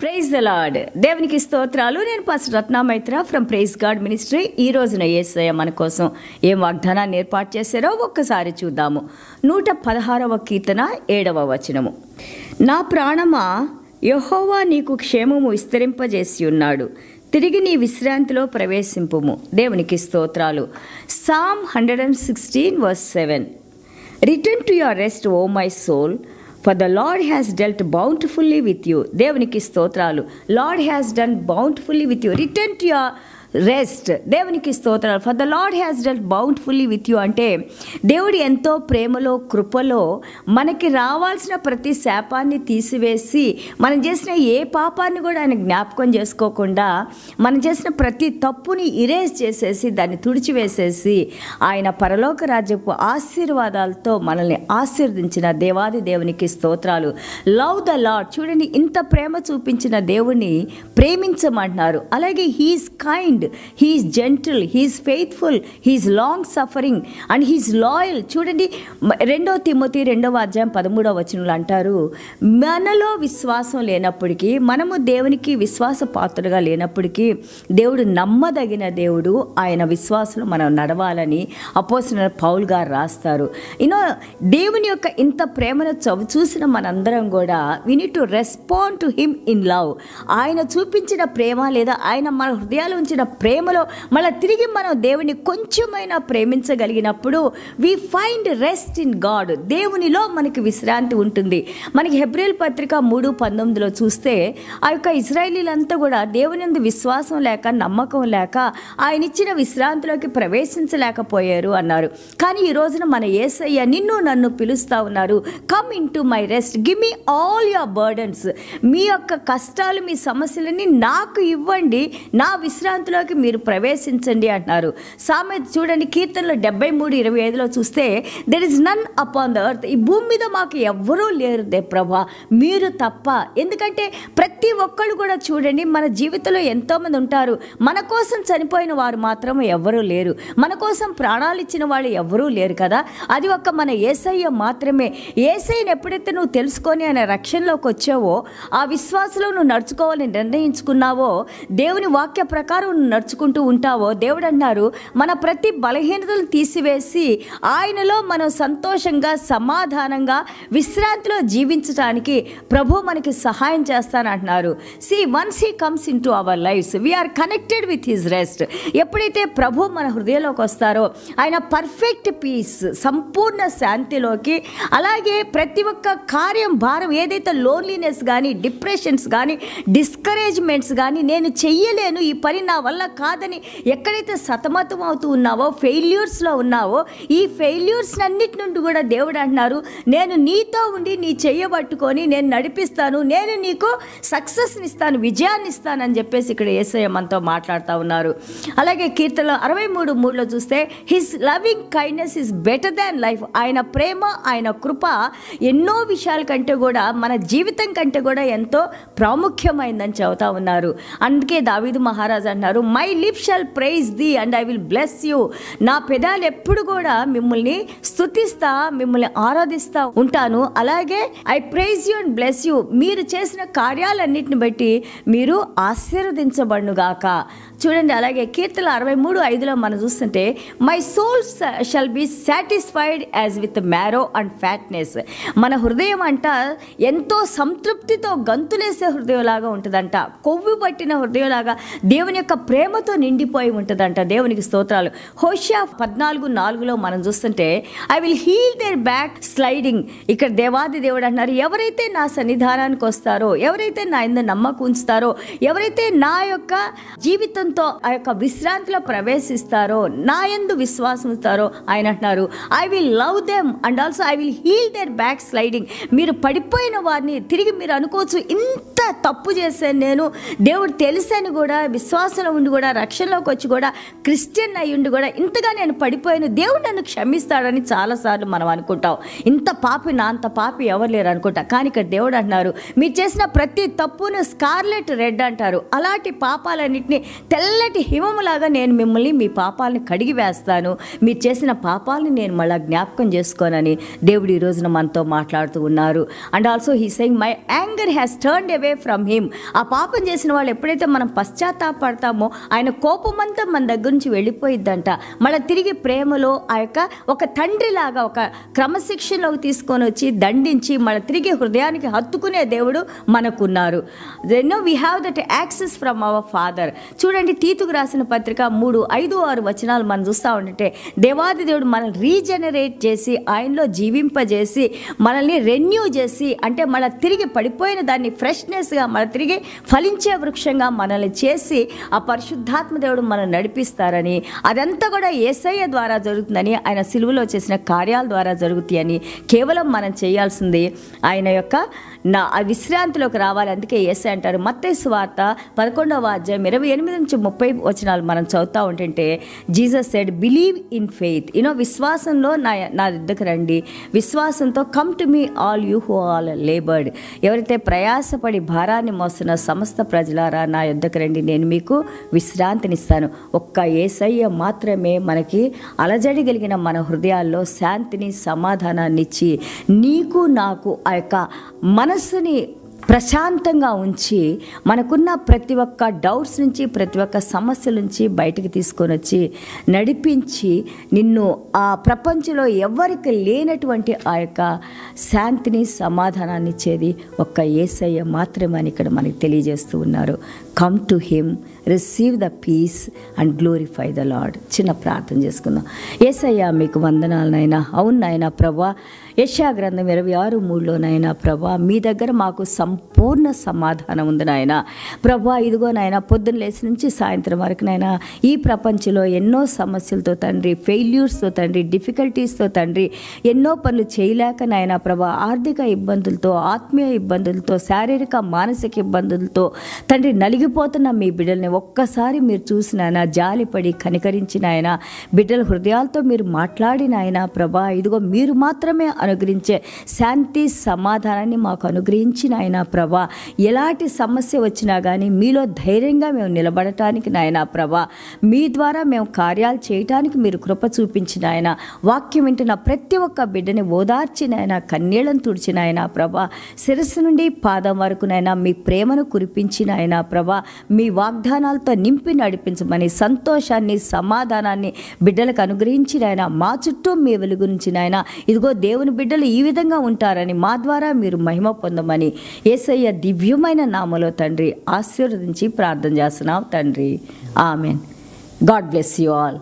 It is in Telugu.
Praise the lord. దేవునికి స్తోత్రాలు. నేను pastor Ratna Maitra from Praise God Ministry. ఈ రోజున యేసయ్య మన కోసం ఏం వాగ్దానాన్ని ఏర్పాటు చేశారో ఒక్కసారి చూద్దాము. 116వ కీర్తన 7వ వచనము. నా ప్రాణమా, యెహోవా నీకు క్షేమము విస్తరింపజేసి ఉన్నాడు, తిరిగి నీ విశ్రాంతిలో ప్రవేశింపుము. దేవునికి స్తోత్రాలు. Psalm 116:7. Return to your rest, O my soul, for the Lord has dealt bountifully with you. దేవునికి స్తోత్రాలు. Lord has done bountifully with you. Return to your rest. దేవునికి స్తోత్రాలు. For the lord has dealt bountifully with you అంటే దేవుడు ఎంతో ప్రేమలో కృపలో మనకి రావాల్సిన ప్రతి శాపాన్ని తీసివేసి మనం చేసిన ఏ పాపాన్ని కూడా ఆయన జ్ఞాపకం చేసుకోకుండా మనం చేసిన ప్రతి తప్పుని ఇరేజ్ చేసేసి దాన్ని తుడిచివేసేసి ఆయన పరలోక రాజ్యపు ఆశీర్వాదాలతో మనల్ని ఆశీర్వదించిన దేవాది దేవునికి స్తోత్రాలు. Love the Lord. చూడండి, ఇంత ప్రేమ చూపించిన దేవుణ్ణి ప్రేమించమంటున్నారు. అలాగే he is kind, he is gentle, he is faithful, he is long suffering and he is loyal. చూడండి, 2 తిమోతి 2వ అధ్యాయం 13వ వచనంలో అంటారు, మనలో విశ్వాసం లేనప్పటికీ, మనము దేవునికి విశ్వాస పాత్రగా లేనప్పటికీ దేవుడు నమ్మదగిన దేవుడు, ఆయన విశ్వాసంలో మనం నడవాలని అపోస్తలుడైన పౌలు గారు రాస్తారు. దేవుని యొక్క ఇంత ప్రేమను చూసిన మనందరం కూడా we need to respond to him in love. ఆయన చూపించిన ప్రేమ లేదా ఆయన మన హృదయాలు ఉంచిన ప్రేమలో మళ్ళీ తిరిగి మనం దేవుని కొంచెమైనా ప్రేమించగలిగినప్పుడు we find rest in God. దేవునిలో మనకి విశ్రాంతి ఉంటుంది. మనకి హెబ్రీయుల పత్రిక 3:19 చూస్తే ఆ యొక్క ఇశ్రాయేలీలంతా కూడా దేవుని యందు విశ్వాసం లేక నమ్మకం లేక ఆయన ఇచ్చిన విశ్రాంతిలోకి ప్రవేశించలేకపోయారు అన్నారు. కానీ ఈ రోజున మన యేసయ్య నిన్ను నన్ను పిలుస్తా ఉన్నారు. Come into my rest, give me all your burdens. మీ యొక్క కష్టాలు, మీ సమస్యలని నాకు ఇవ్వండి, నా విశ్రాంతిలోకి మీరు ప్రవేశించండి అంటున్నారు. సామెత చూడండి, కీర్తనలో 73:25 చూస్తే there is none upon the earth. ఈ భూమి మీద మాకు ఎవ్వరూ లేరు ప్రభా, మీరు తప్ప. ఎందుకంటే ప్రతి ఒక్కళ్ళు కూడా చూడండి, మన జీవితంలో ఎంతోమంది ఉంటారు. మన కోసం చనిపోయిన వారు మాత్రం ఎవ్వరూ లేరు, మన కోసం ప్రాణాలు ఇచ్చిన వాళ్ళు ఎవ్వరూ లేరు కదా. అది ఒక్క మన యేసయ్య మాత్రమే. యేసయ్యను ఎప్పుడైతే నువ్వు తెలుసుకొని ఆయన రక్షణలోకి వచ్చావో, ఆ విశ్వాసంలో నువ్వు నడుచుకోవాలని నిర్ణయించుకున్నావో, దేవుని వాక్య ప్రకారం నడుచుకుంటూ ఉంటావో, దేవుడు అన్నారు మన ప్రతి బలహీనతలను తీసివేసి ఆయనలో మనం సంతోషంగా సమాధానంగా విశ్రాంతిలో జీవించడానికి ప్రభు మనకి సహాయం చేస్తానంటున్నారు. Once he comes into our lives we're connected with his rest. ఎప్పుడైతే ప్రభు మన హృదయంలోకి వస్తారో ఆయన పర్ఫెక్ట్ పీస్, సంపూర్ణ శాంతిలోకి, అలాగే ప్రతి ఒక్క కార్యం భారం ఏదైతే లోన్లీనెస్ కానీ, డిప్రెషన్స్ కానీ, డిస్కరేజ్మెంట్స్ కానీ, నేను చెయ్యలేను, ఈ పని నా వల్ల కాదని ఎక్కడైతే సతమతం అవుతూ ఉన్నావో, ఫెయిల్యూర్స్లో ఉన్నావో, ఈ ఫెయిల్యూర్స్ అన్నిటి నుండి కూడా దేవుడు అంటున్నారు, నేను నీతో ఉండి నీ చెయ్యబట్టుకొని నేను నడిపిస్తాను, నేను నీకు సక్సెస్ని ఇస్తాను, విజయాన్ని ఇస్తాను అని చెప్పేసి ఇక్కడ యేసయ్య మనతో మాట్లాడుతూ ఉన్నారు. అలాగే కీర్తనలో 63:3 చూస్తే his loving kindness is better than life. ఆయన ప్రేమ, ఆయన కృప ఎన్నో విషయాల కంటే కూడా, మన జీవితం కంటే కూడా ఎంతో ప్రాముఖ్యమైందని చెబుతా ఉన్నారు. అందుకే దావీదు మహారాజు అన్నారు, my lip shall praise thee and I will bless you. నా పెదాలు ఎప్పుడు కూడా మిమ్మల్ని స్తుతిస్తా, మిమ్మల్ని ఆరాధిస్తా ఉంటాను. అలాగే I praise you and bless you. మీరు చేసిన కార్యాలన్నిటిని బట్టి మీరు ఆశీర్వదించబడునుగాక. చూడండి, అలాగే కీర్తన 63:5 మనం చూస్తుంటే my soul shall be satisfied as with marrow and fatness. మన హృదయం అంట ఎంతో సంతృప్తితో గంతులేసే హృదయంలాగా ఉంటుందంట, కొవ్వు పట్టిన హృదయంలాగా దేవుని యొక్క ప్రేమతో నిండిపోయి ఉంటుందంట. దేవునికి స్తోత్రాలు. హోషియా 14:4 మనం చూస్తుంటే I will heal their backsliding. ఇక్కడ దేవాది దేవుడు అంటున్నారు, ఎవరైతే నా సన్నిధానానికి వస్తారో, ఎవరైతే నా యందు నమ్మకం ఉంచుతారో, ఎవరైతే నా యొక్క జీవితంతో ఆ యొక్క విశ్రాంతిలో ప్రవేశిస్తారో, నా యందు విశ్వాసం ఉంచుతారో, ఆయన అంటున్నారు I will love them and also I will heal their backsliding. మీరు పడిపోయిన వారిని తిరిగి మీరు అనుకోవచ్చు, ఇంత తప్పు చేశాను నేను, దేవుడు తెలుసని కూడా, విశ్వాసంలో ఉండి కూడా, రక్షణలోకి వచ్చి కూడా, క్రిస్టియన్ అయ్యి ఉండి కూడా ఇంతగా నేను పడిపోయాను, దేవుడు నన్ను క్షమిస్తాడని చాలాసార్లు మనం అనుకుంటాం. ఇంత పాపి, నా అంత పాపి ఎవరు లేరు అనుకుంటా. కానీ ఇక్కడ దేవుడు అంటున్నారు, మీరు చేసిన ప్రతి తప్పును స్కార్లెట్ రెడ్ అంటారు, అలాంటి పాపాలన్నింటినీ తెల్లటి హిమములాగా నేను మిమ్మల్ని, మీ పాపాలని కడిగి వేస్తాను, మీరు చేసిన పాపాలని నేను మళ్ళీ జ్ఞాపకం చేసుకోనని దేవుడు ఈ రోజున మనతో మాట్లాడుతూ ఉన్నారు. And also he saying my anger has turned away from him. ఆ పాపం చేసిన వాళ్ళు ఎప్పుడైతే మనం పశ్చాత్తాపడతామో ఆయన కోపమంతా మన దగ్గర నుంచి వెళ్ళిపోయిద్దంట. మళ్ళీ తిరిగి ప్రేమలో ఆ యొక్క ఒక తండ్రిలాగా ఒక క్రమశిక్షణలోకి తీసుకొని వచ్చి దండించి మళ్ళీ తిరిగి హృదయానికి హత్తుకునే దేవుడు మనకున్నారు. We have that access from our father. చూడండి, తీతుకు రాసిన పత్రిక 3, 5, 6 వచనాలు మనం చూస్తూ ఉంటే దేవాది దేవుడు మనల్ని రీజనరేట్ చేసి ఆయనలో జీవింపజేసి మనల్ని రెన్యూ చేసి, అంటే మళ్ళీ తిరిగి పడిపోయిన దాన్ని ఫ్రెష్నెస్గా మళ్ళీ తిరిగి ఫలించే వృక్షంగా మనల్ని చేసి ఆ పరిశుద్ధాత్మ దేవుడు మనల్ని నడిపిస్తారని, అదంతా కూడా యేసయ్య ద్వారా జరుగుతుందని, ఆయన సిలువలో చేసిన కార్యాల ద్వారా జరుగుతాయని, కేవలం మనం చేయాల్సింది ఆయన యొక్క విశ్రాంతిలోకి రావాలి. అందుకే యేసయ్య అంటారు, మత్తయి సువార్త 11వ అధ్యాయం 28 నుంచి 30 వచనాలు మనం చదువుతూ ఉంటుంటే Jesus said believe in faith. విశ్వాసంలో నా దగ్గరకు రండి, విశ్వాసంతో come to me all you who all laboured. ఎవరైతే ప్రయాసపడి భారాన్ని మోస్తున్న సమస్త ప్రజలారా నా యొద్దకు రండి, నేను మీకు విశ్రాంతినిస్తాను. ఒక్క యేసయ్య మాత్రమే మనకి అలజడి కలిగిన మన హృదయాల్లో శాంతిని, సమాధానాన్ని ఇచ్చి నీకు నాకు ఆ యొక్క మనస్సుని ప్రశాంతంగా ఉంచి మనకున్న ప్రతి ఒక్క డౌట్స్ నుంచి, ప్రతి ఒక్క సమస్యల నుంచి బయటికి తీసుకొని వచ్చి నడిపించి నిన్ను ఆ ప్రపంచంలో ఎవరికి లేనటువంటి ఆ యొక్క శాంతిని, సమాధానాన్ని ఇచ్చేది ఒక్క యేసయ్య మాత్రమే అని ఇక్కడ మనకి తెలియజేస్తూ ఉన్నారు. Come to him, receive the peace and glorify the Lord. చిన్న ప్రార్థన చేసుకుందాం. యేసయ్య మీకు వందనాలు నాయనా. అవును నాయనా ప్రభా, యెషయా గ్రంథం 26:3 ప్రభా మీ దగ్గర మాకు సంపూర్ణ సమాధానం ఉంది నాయన. ప్రభా ఇదిగో నాయన, పొద్దున్న లేచి నుంచి సాయంత్రం వరకు నాయన ఈ ప్రపంచంలో ఎన్నో సమస్యలతో తండ్రి, ఫెయిల్యూర్స్తో తండ్రి, డిఫికల్టీస్తో తండ్రి, ఎన్నో పనులు చేయలేక నాయన ప్రభా, ఆర్థిక ఇబ్బందులతో, ఆత్మీయ ఇబ్బందులతో, శారీరక మానసిక ఇబ్బందులతో తండ్రి నలిగిపోతున్న మీ బిడ్డల్ని ఒక్కసారి మీరు చూసిన ఆయన, జాలిపడి కనికరించిన ఆయన, బిడ్డల హృదయాలతో మీరు మాట్లాడిన ఆయన ప్రభా, ఇదిగో మీరు మాత్రమే అనుగ్రహించే శాంతి, సమాధానాన్ని మాకు అనుగ్రహించిన ఆయన ప్రభా, ఎలాంటి సమస్య వచ్చినా కానీ మీలో ధైర్యంగా మేము నిలబడటానికి నాయన ప్రభా, మీ ద్వారా మేము కార్యాలు చేయటానికి మీరు కృప చూపించిన ఆయన, వాక్యం వింటున్న ప్రతి ఒక్క బిడ్డని ఓదార్చిన ఆయన, కన్నీళ్లను తుడిచిన ఆయన ప్రభా, శిరస్సు నుండి పాదం వరకు నైనా మీ ప్రేమను కురిపించిన ఆయన ప్రభా, మీ వాగ్దానాలతో నింపి నడిపించమని, సంతోషాన్ని, సమాధానాన్ని బిడ్డలకు అనుగ్రహించిన ఆయన, మా చుట్టూ మీ వెలుగునించిన ఆయన, ఇదిగో దేవుని బిడ్డలు ఈ విధంగా ఉంటారని, మా ద్వారా మీరు మహిమ పొందమని యేసయ్య దివ్యమైన నామములో తండ్రి ఆశీర్వదించి ప్రార్థన చేస్తున్నాం తండ్రి. Amen. God bless you all.